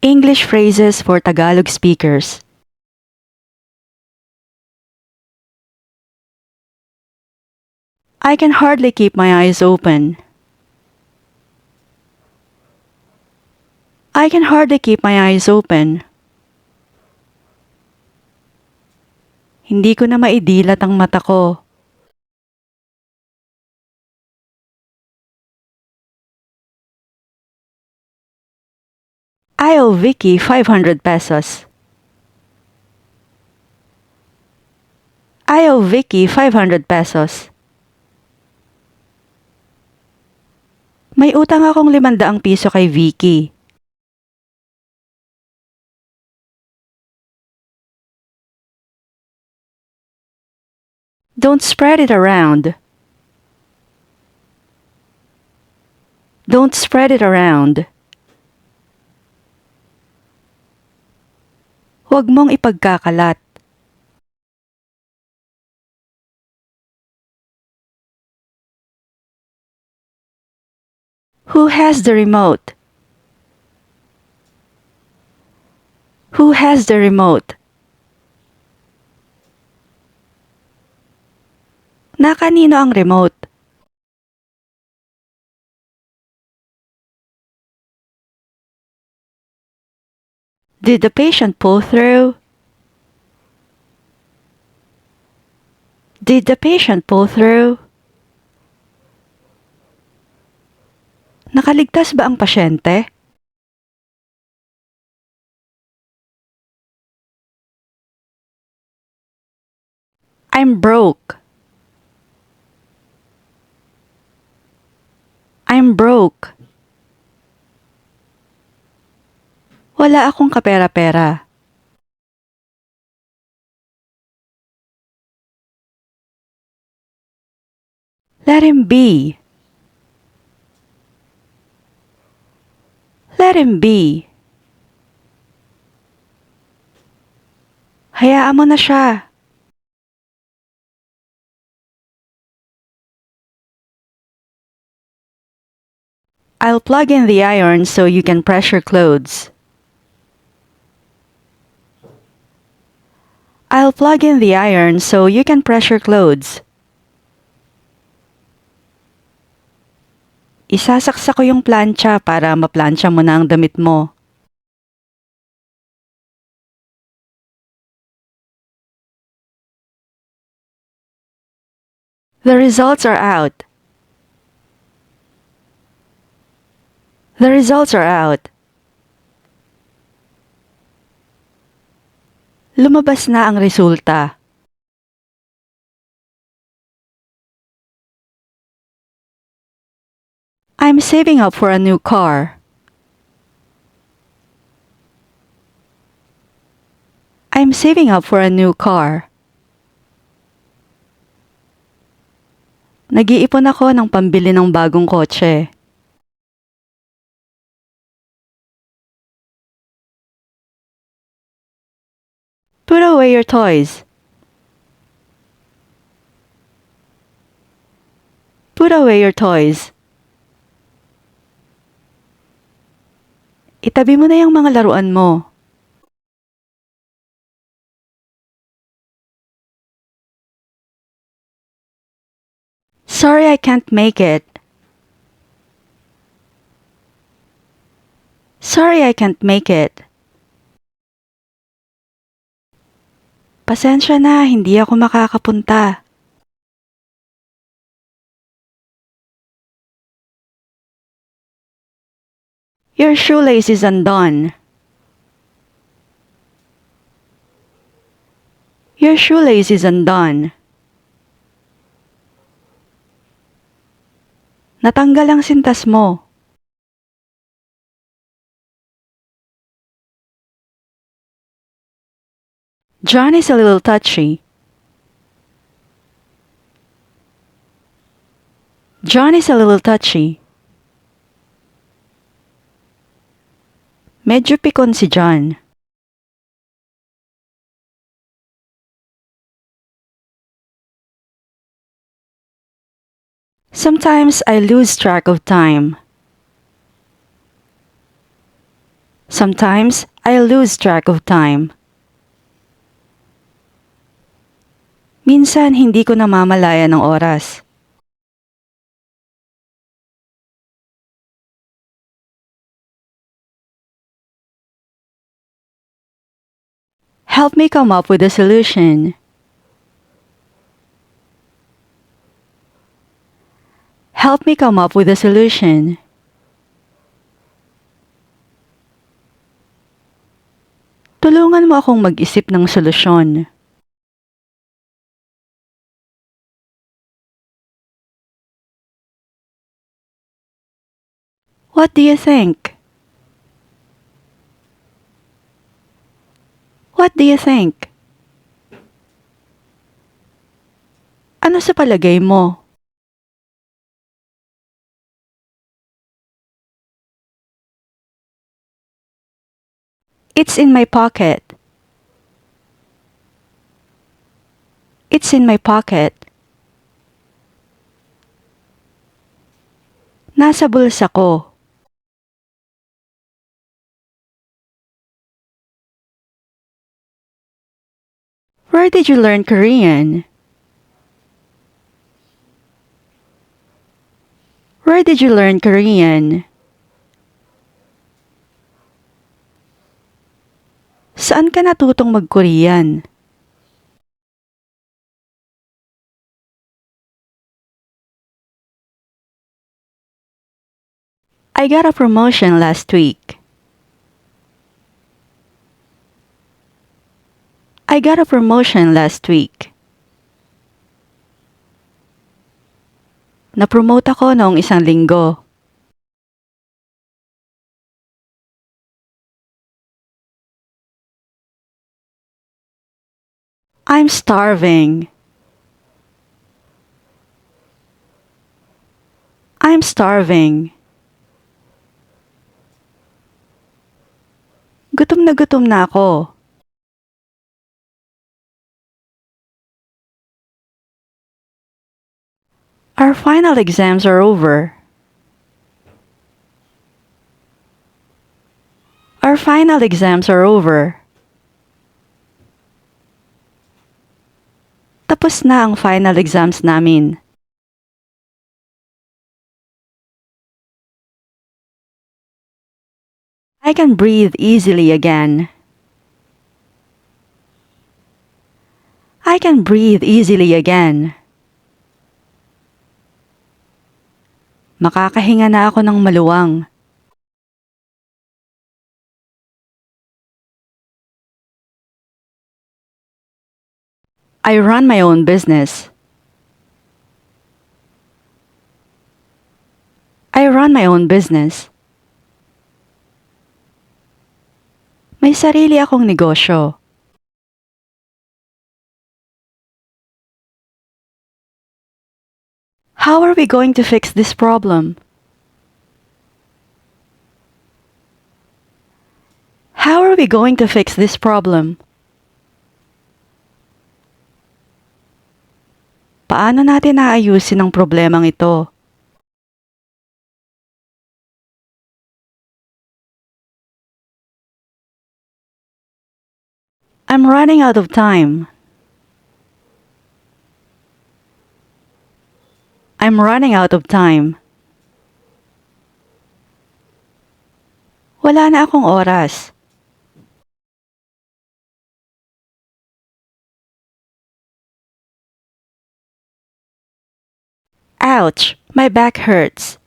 English phrases for Tagalog speakers. I can hardly keep my eyes open. I can hardly keep my eyes open. Hindi ko na maidilat ang mata ko. I owe Vicky 500 pesos. I owe Vicky 500 pesos. May utang akong 500 piso kay Vicky. Don't spread it around. Don't spread it around. Huwag mong ipagkakalat. Who has the remote? Who has the remote? Na kanino ang remote? Did the patient pull through? Did the patient pull through? Nakaligtas ba ang pasyente? I'm broke. I'm broke. Wala akong kapera-pera. Let him be. Let him be. Hayaan mo na siya. I'll plug in the iron so you can press your clothes. I'll plug in the iron so you can press your clothes. Isasaksak ko yung plancha para maplansya mo na ang damit mo. The results are out. The results are out. Lumabas na ang resulta. I'm saving up for a new car. I'm saving up for a new car. Nag-iipon ako ng pambili ng bagong kotse. Put away your toys. Put away your toys. Itabi mo na yung mga laruan mo. Sorry, I can't make it. Sorry, I can't make it. Pasensya na, hindi ako makakapunta. Your shoelace is undone. Your shoelace is undone. Natanggal ang sintas mo. John is a little touchy. John is a little touchy. Medyo pikon si John. Sometimes I lose track of time. Sometimes, I lose track of time. Minsan, hindi ko namamalayan ng oras. Help me come up with a solution. Help me come up with a solution. Tulungan mo akong mag-isip ng solusyon. What do you think? What do you think? Ano sa palagay mo? It's in my pocket. It's in my pocket. Nasa bulsa ko. Where did you learn Korean? Where did you learn Korean? Saan ka natutong mag-Korean? I got a promotion last week. I got a promotion last week. Na-promote ako noong isang linggo. I'm starving. I'm starving. Gutom na ako. Our final exams are over. Our final exams are over. Tapos na ang final exams namin. I can breathe easily again. I can breathe easily again. Makakahinga na ako ng maluwang. I run my own business. I run my own business. May sarili akong negosyo. How are we going to fix this problem? How are we going to fix this problem? Paano natin naayusin ang problemang ito? I'm running out of time. I'm running out of time. Wala na akong oras. Ouch! My back hurts.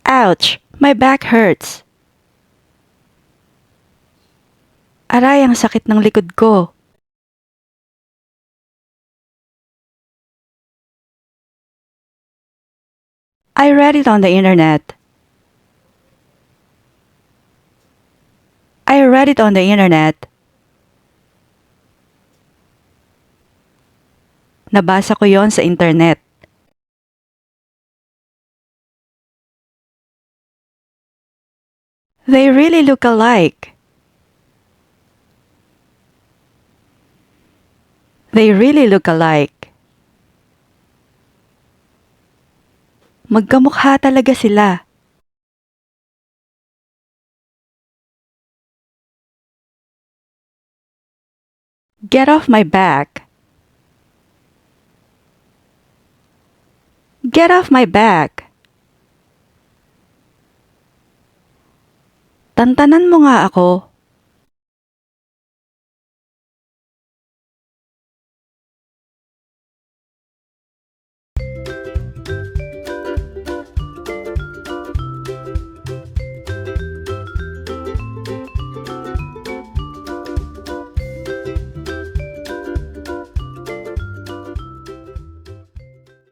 Ouch! My back hurts. Aray, ang sakit ng likod ko. I read it on the internet. I read it on the internet. Nabasa ko yon sa internet. They really look alike. They really look alike. Magkamukha talaga sila. Get off my back. Get off my back. Tantanan mo nga ako.